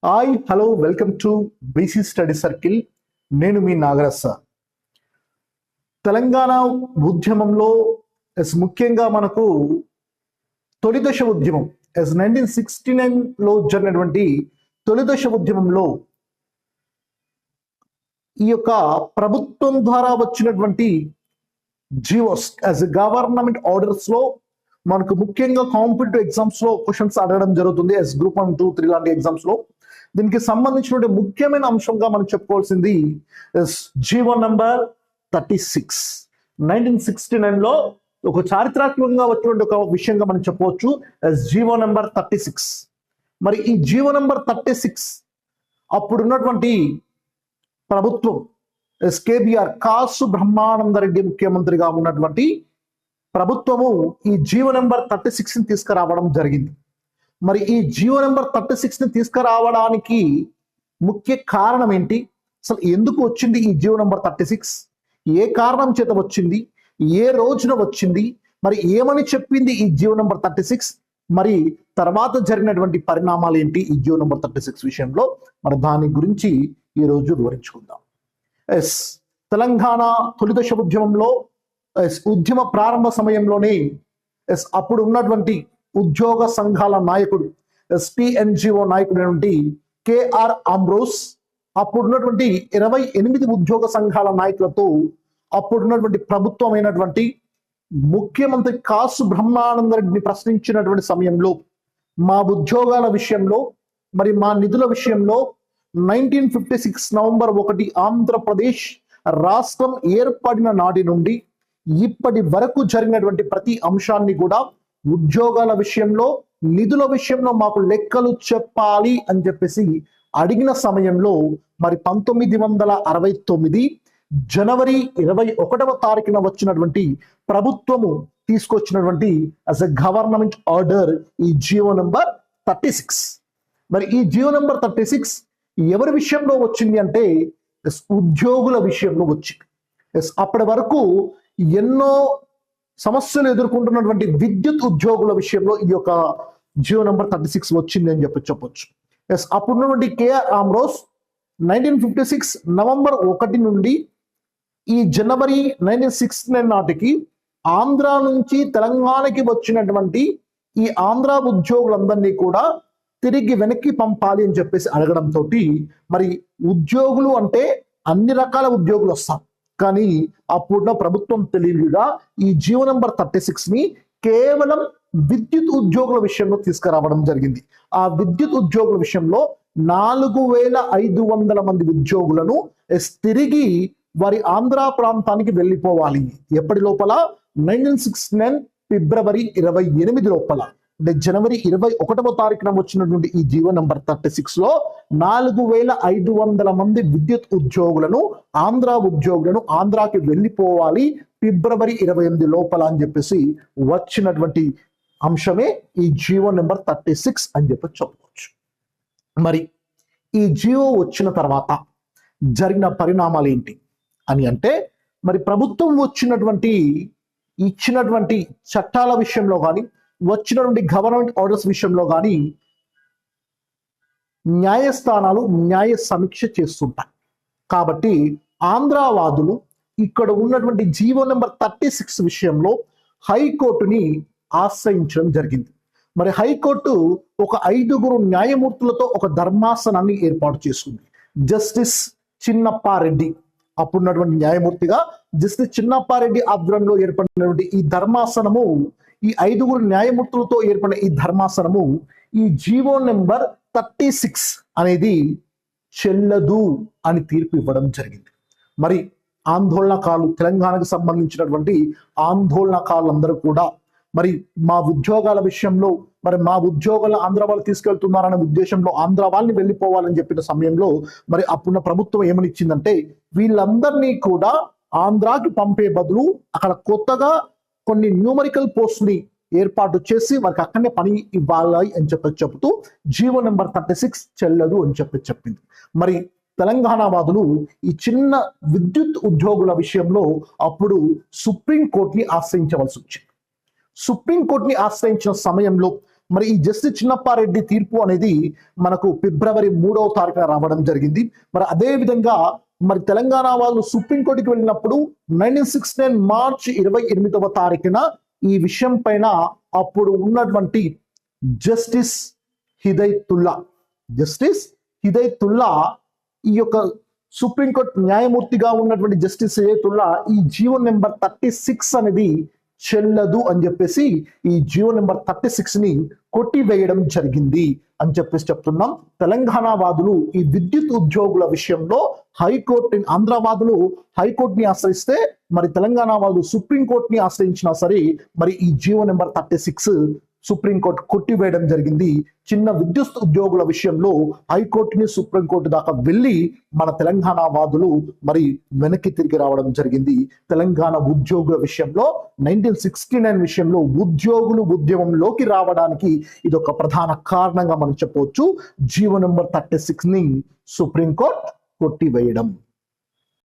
Hi hello welcome to BC study circle. నేను మీ Nagaraj sir. Telangana ఉద్యమంలో ముఖ్యంగా మనకు తొలి దశ ఉద్యమం 1969లో జరిగినటువంటి తొలి దశ ఉద్యమంలో ఈ యొక్క ప్రభుత్వం ద్వారా వచ్చినటువంటి జీవోస్ యాజ్ గవర్నమెంట్ ఆర్డర్స్ లో మనకు ముఖ్యంగా కాంపిటేటివ్ ఎగ్జామ్స్ లో క్వశ్చన్స్ అడగడం జరుగుతుంది. గ్రూప్ 1, 2, 3 లాంటి ఎగ్జామ్స్ లో దీనికి సంబంధించిన ముఖ్యమైన అంశంగా మనం చెప్పుకోవాల్సింది జీవో నంబర్ 36. 1969లో ఒక చారిత్రాత్మకంగా వచ్చినటువంటి ఒక విషయంగా మనం చెప్పవచ్చు జీవో నంబర్ 36. మరి ఈ జీవో నంబర్ 36 అప్పుడున్నటువంటి ప్రభుత్వం కేబిఆర్ కాసు బ్రహ్మానందరెడ్డి ముఖ్యమంత్రిగా ఉన్నటువంటి ప్రభుత్వము ఈ జీవో నెంబర్ 36ని తీసుకురావడం జరిగింది. మరి ఈ జీవో నెంబర్ 36ని తీసుకురావడానికి ముఖ్య కారణం ఏంటి? అసలు ఎందుకు వచ్చింది ఈ జీవో నెంబర్ 36? ఏ కారణం చేత వచ్చింది? ఏ రోజున వచ్చింది? మరి ఏమని చెప్పింది ఈ జీవో నెంబర్ 36? మరి తర్వాత జరిగినటువంటి పరిణామాలు ఏంటి ఈ జీవో నెంబర్ 36 విషయంలో? మరి దాని గురించి ఈ రోజు వివరించుకుందాం. తెలంగాణ తొలి దశ ఉద్యమంలో ఉద్యమ ప్రారంభ సమయంలోనే అప్పుడు ఉన్నటువంటి ఉద్యోగ సంఘాల నాయకుడు టిఎన్జిఓ నాయకుడైనటువంటి కేఆర్ ఆంబ్రోస్ అప్పుడున్నటువంటి 28 ఉద్యోగ సంఘాల నాయకులతో అప్పుడున్నటువంటి ప్రభుత్వమైనటువంటి ముఖ్యమంత్రి కాసు బ్రహ్మానందరెడ్డిని ప్రశ్నించినటువంటి సమయంలో మా ఉద్యోగాల విషయంలో మరి మా నిధుల విషయంలో 1956 నవంబర్ 1 ఆంధ్రప్రదేశ్ రాష్ట్రం ఏర్పడిన నాటి నుండి ఇప్పటి వరకు జరిగినటువంటి ప్రతి అంశాన్ని కూడా ఉద్యోగాల విషయంలో నిధుల విషయంలో మాకు లెక్కలు చెప్పాలి అని చెప్పేసి అడిగిన సమయంలో మరి 1969 జనవరి 21వ తారీఖున వచ్చినటువంటి ప్రభుత్వము తీసుకొచ్చినటువంటి యాజ్ ఎ గవర్నమెంట్ ఆర్డర్ ఈ జీవో నెంబర్ 36. మరి ఈ జీవో నెంబర్ 36 ఎవరి విషయంలో వచ్చింది అంటే ఉద్యోగుల విషయంలో వచ్చింది. అప్పటి వరకు ఎన్నో సమస్యలు ఎదుర్కొంటున్నటువంటి విద్యుత్ ఉద్యోగుల విషయంలో ఈ యొక్క జియో నెంబర్ 36 వచ్చింది అని చెప్పొచ్చు. అప్పుడున్నటువంటి కేఆర్ ఆమ్రోస్ 1956 నవంబర్ 1 నుండి ఈ జనవరి 1969 నాటికి ఆంధ్ర నుంచి తెలంగాణకి వచ్చినటువంటి ఈ ఆంధ్ర ఉద్యోగులందరినీ కూడా తిరిగి వెనక్కి పంపాలి అని చెప్పేసి అడగడంతో మరి ఉద్యోగులు అంటే అన్ని రకాల ఉద్యోగులు వస్తాం, కానీ అప్పుడున్న ప్రభుత్వం తెలివిగా ఈ జీవో నెంబర్ 36ని కేవలం విద్యుత్ ఉద్యోగుల విషయంలో తీసుకురావడం జరిగింది. ఆ విద్యుత్ ఉద్యోగుల విషయంలో 4500 మంది ఉద్యోగులను తిరిగి వారి ఆంధ్ర ప్రాంతానికి వెళ్ళిపోవాలి. ఎప్పటి లోపల? 1969 ఫిబ్రవరి 28 లోపల, అంటే జనవరి 21వ తారీఖున వచ్చినటువంటి ఈ జీవో నెంబర్ 36లో 4500 మంది విద్యుత్ ఉద్యోగులను ఆంధ్రాకి వెళ్ళిపోవాలి ఫిబ్రవరి 28 లోపల అని చెప్పేసి వచ్చినటువంటి అంశమే ఈ జీవో నెంబర్ 36 అని చెప్పి చెప్పవచ్చు. మరి ఈ జీవో వచ్చిన తర్వాత జరిగిన పరిణామాలు ఏంటి అని అంటే, మరి ప్రభుత్వం ఇచ్చినటువంటి చట్టాల విషయంలో కానీ వచ్చినటువంటి గవర్నమెంట్ ఆర్డర్స్ విషయంలో కానీ న్యాయస్థానాలు న్యాయ సమీక్ష చేస్తుంటాయి. కాబట్టి ఆంధ్రవాదులు ఇక్కడ ఉన్నటువంటి జీవో నెంబర్ 36 విషయంలో హైకోర్టుని ఆశ్రయించడం జరిగింది. మరి హైకోర్టు ఒక 5 న్యాయమూర్తులతో ఒక ధర్మాసనాన్ని ఏర్పాటు చేసుకుంది. జస్టిస్ చిన్నప్పారెడ్డి అప్పుడున్నటువంటి న్యాయమూర్తిగా జస్టిస్ చిన్నప్పారెడ్డి ఆధ్వర్యంలో ఏర్పడినటువంటి ఈ ధర్మాసనము, ఈ 5 న్యాయమూర్తులతో ఏర్పడిన ఈ ధర్మాసనము ఈ జీవో నెంబర్ 36 అనేది చెల్లదు అని తీర్పు ఇవ్వడం జరిగింది. మరి ఆందోళనకారులు, తెలంగాణకు సంబంధించినటువంటి ఆందోళనకారులందరూ కూడా మరి మా ఉద్యోగాల విషయంలో మరి మా ఉద్యోగాలను ఆంధ్ర వాళ్ళు తీసుకెళ్తున్నారనే ఉద్దేశంలో ఆంధ్ర వాళ్ళని వెళ్ళిపోవాలని చెప్పిన సమయంలో మరి అప్పుడున్న ప్రభుత్వం ఏమని ఇచ్చిందంటే, వీళ్ళందరినీ కూడా ఆంధ్రాకి పంపే బదులు అక్కడ కొత్తగా కొన్ని న్యూమరికల్ పోస్ట్ని ఏర్పాటు చేసి వారికి అక్కడనే పని ఇవ్వాలి అని చెప్తూ జీవో నెంబర్ 36 చెల్లదు అని చెప్పింది. మరి తెలంగాణ వాదులు ఈ చిన్న విద్యుత్ ఉద్యోగుల విషయంలో అప్పుడు సుప్రీంకోర్టుని ఆశ్రయించవలసి వచ్చింది. సుప్రీంకోర్టుని ఆశ్రయించిన సమయంలో మరి ఈ జస్టిస్ చిన్నప్పారెడ్డి తీర్పు అనేది మనకు ఫిబ్రవరి 3వ తారీఖున రావడం జరిగింది. మరి అదే విధంగా మరి తెలంగాణ వాళ్ళు సుప్రీంకోర్టుకి వెళ్ళినప్పుడు 1969 మార్చి 28వ తారీఖున ఈ విషయం పైన అప్పుడు ఉన్నటువంటి జస్టిస్ హిదైతుల్లా ఈ యొక్క సుప్రీంకోర్టు న్యాయమూర్తిగా ఉన్నటువంటి జస్టిస్ హిదైతుల్లా ఈ జీవో నెంబర్ 36 అనేది చెల్లదు అని చెప్పేసి ఈ జీవో నెంబర్ 36 ని కొట్టివేయడం జరిగింది అని చెప్పేసి చెప్తున్నాం. తెలంగాణ వాదులు ఈ విద్యుత్ ఉద్యోగుల విషయంలో ఆంధ్ర వాదులు హైకోర్టుని ఆశ్రయిస్తే మరి తెలంగాణ వాదులు సుప్రీంకోర్టుని ఆశ్రయించినా సరే మరి ఈ జీవో నెంబర్ 36 సుప్రీంకోర్టు కొట్టివేయడం జరిగింది. చిన్న విద్యుత్ ఉద్యోగుల విషయంలో హైకోర్టుని సుప్రీంకోర్టు దాకా వెళ్ళి మన తెలంగాణ వాదులు మరి వెనక్కి తిరిగి రావడం జరిగింది. తెలంగాణ ఉద్యోగుల విషయంలో 1969 విషయంలో ఉద్యోగులు ఉద్యమంలోకి రావడానికి ఇది ఒక ప్రధాన కారణంగా మనం చెప్పవచ్చు. జీవో నెంబర్ 36 ని సుప్రీంకోర్టు కొట్టివేయడం.